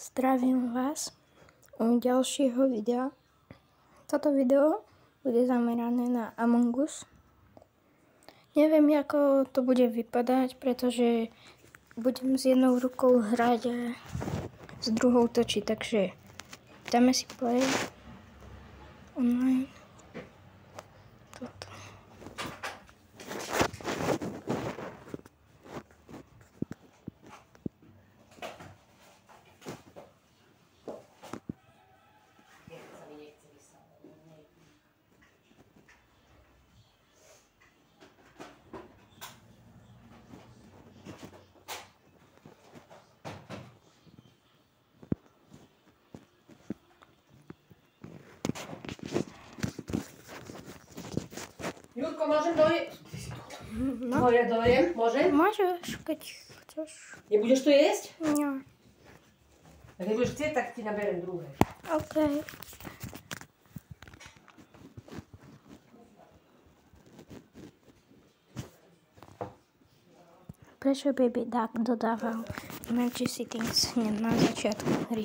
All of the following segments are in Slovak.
Zdravím vás u ďalšieho videa. Toto video bude zamerané na Among Us. Neviem, ako to bude vypadať, pretože budem s jednou rukou hrať a s druhou točiť, takže dáme si play online. Toto. Jurko, môžem dojesť? No. Ja dojem? Môžem? Môžeš, keď chceš. Nebudeš to jesť? Nie. A keď budeš chcieť, tak ti naberiem druhé. OK. Prečo Baby Duck dodával Emergency Things hneď na začiatku hry?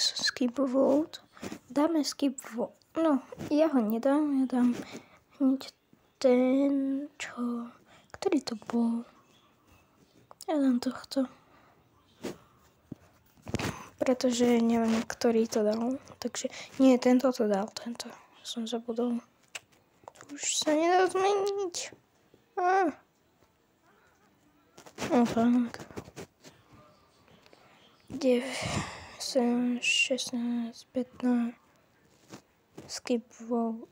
Skip vote. Dáme skip vote. No, ja ho nedám, ja dám hneď ten, čo... Ktorý to bol? Ja dám tohto. Pretože neviem, ktorý to dal. Takže nie, tento to dal, tento. Som zabudol. Už sa nedá zmeniť. No tak. 9, 7, 16, 15. Skip vote.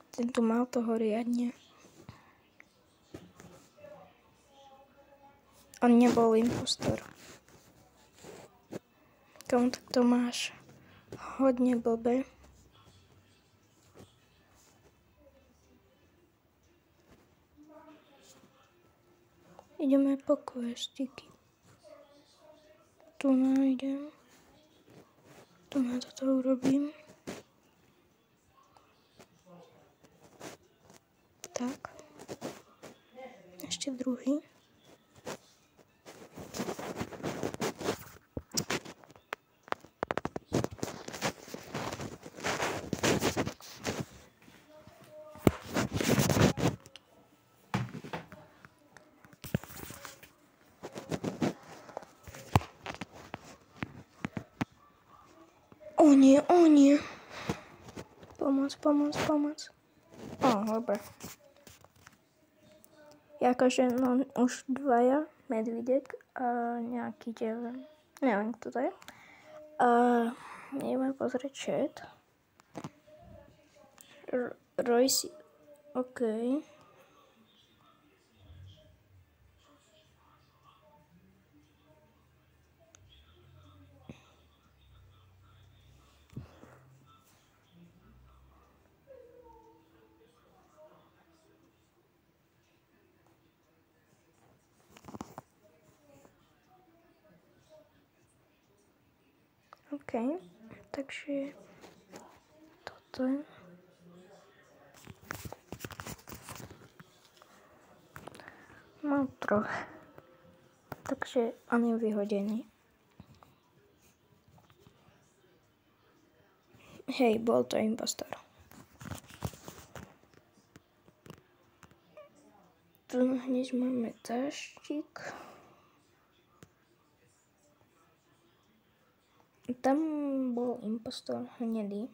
Tento mal toho riadne. On nebol impostor. Komu to máš hodne blbé. Ideme po questiky. Tu nájdem. Tu na toto urobím. Tak. Ešte druhý. O nie. Pomoc. Dobre. Akože, no, už dvaja, medvídek a nejaký devil. Neviem, kto to je. Ideme pozrieť chat. Royce, OK. OK, takže toto je. No troch. Takže on je vyhodený. Hej, bol to impostor. Tu hneď máme taštík. Tam bol impostor hnedý.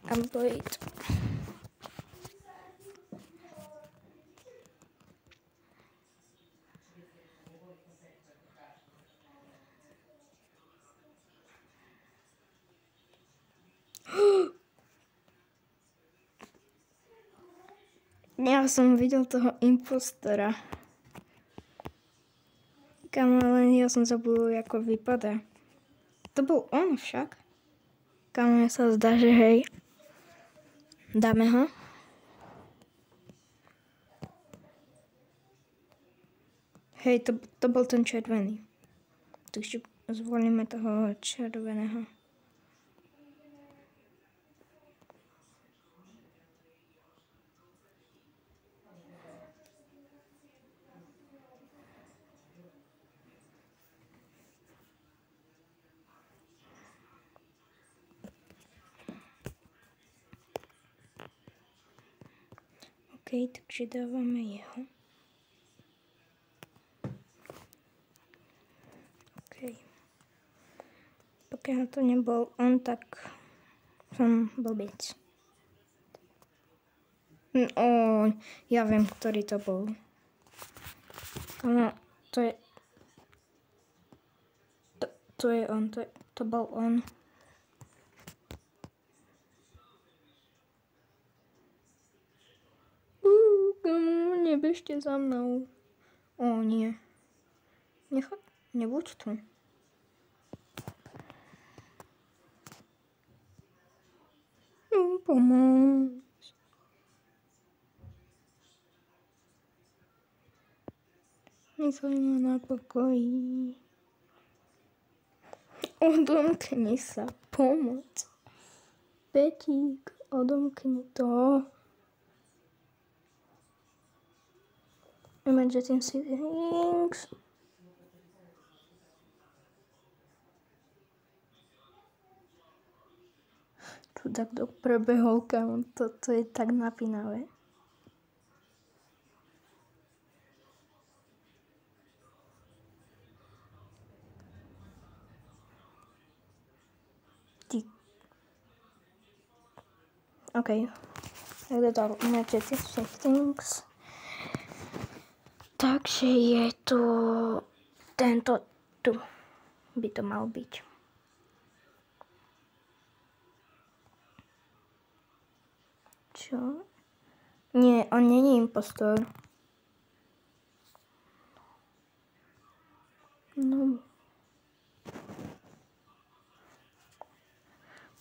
Update. Ja som videl toho impostora. Len ja som zabudol, ako vypadá. To bol on však. Mne sa zdá, že hej. Dáme ho. Hej, to bol ten červený. Takže zvolíme toho červeného. OK, takže dávame jeho. OK. Pokiaľ to nebol on, tak som blbec. Ja viem, ktorý to bol. No, to je on, to bol on. Nebežte za mnou. Nie. Nebuď tu. Pomôž. Nechaj ma na pokoji. Odomkni sa, pomoc. Petík, odomkni to. Emergency settings. Tu takto prebehol, kam to je tak napínavé. OK. Tak dodal emergency settings. Takže je to tento tu. By to mal byť. Čo? Nie, on není impostor. No.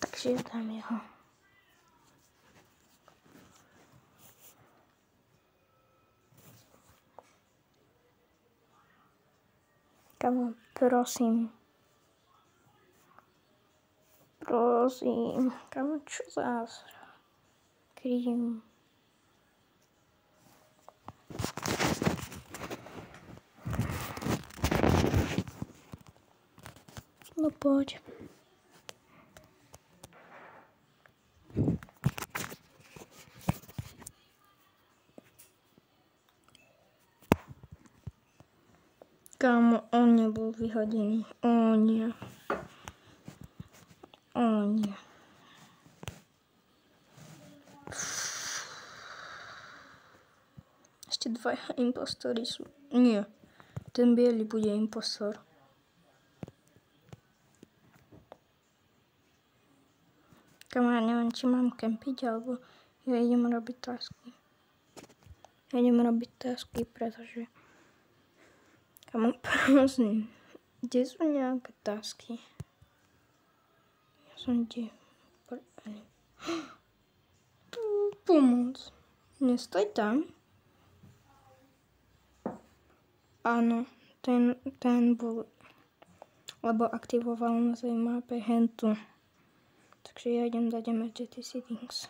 Takže dám jeho. Kamo, prosím. Kamo, čo zás? Krím. No poď. Kámo, on nebol vyhodený. Nie. Nie. Ešte dvaja impostori sú. Nie. Ten biely bude impostor. Kámo, ja neviem, či mám kempiť, alebo ja idem robiť tasky. Pretože... Kámo, prosím. Kde sú nejaké tasky? Ja som kde? Pomoc. Nestoj tam. Áno, ten bol... Lebo aktivoval na tej mape hentu. Takže ja idem dať emergency settings.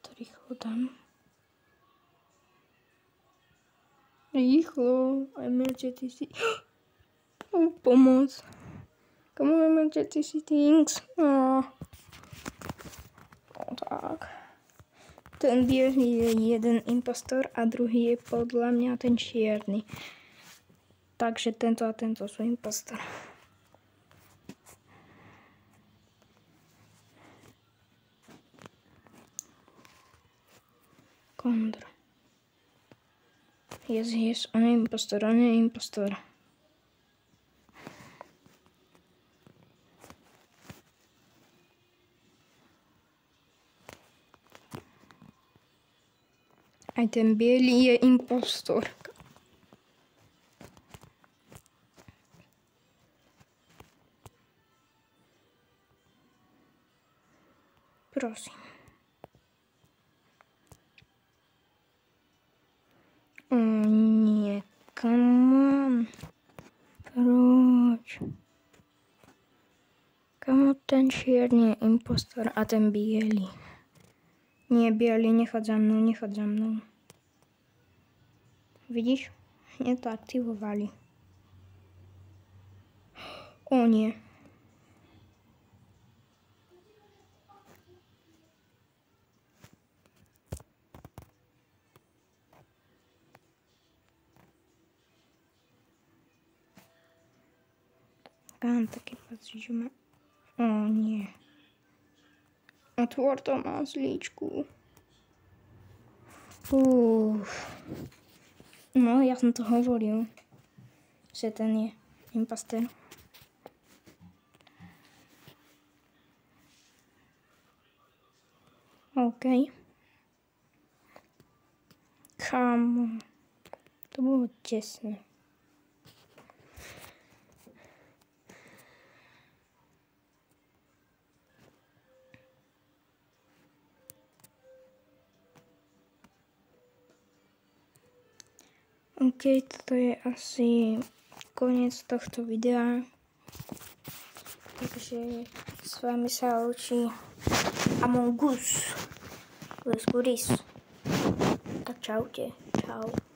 To rýchlo dám. Rýchlo, emergency settings. Pomoc. Komu emergency settings? Tak. Ten bielý je jeden impostor a druhý je podľa mňa ten čierny. Takže tento a tento sú impostor. Kondra. Yes, on je impostor. Aj ten bielý je impostor. Prosím. Kamo ten čierny je impostor a ten biely. Nie, biely, nechoď za mnou, nechoď za mnou. Vidíš? Hneď to aktivovali. O nie. Mám taký pocit, že ma... O nie. Otvor to, mazlíčku. No, ja som to hovoril, že ten je impostor. OK. Kámo. To bolo tesné. OK, toto je asi koniec tohto videa. Takže s vami sa učí Among Us. Tak čaute. Čau.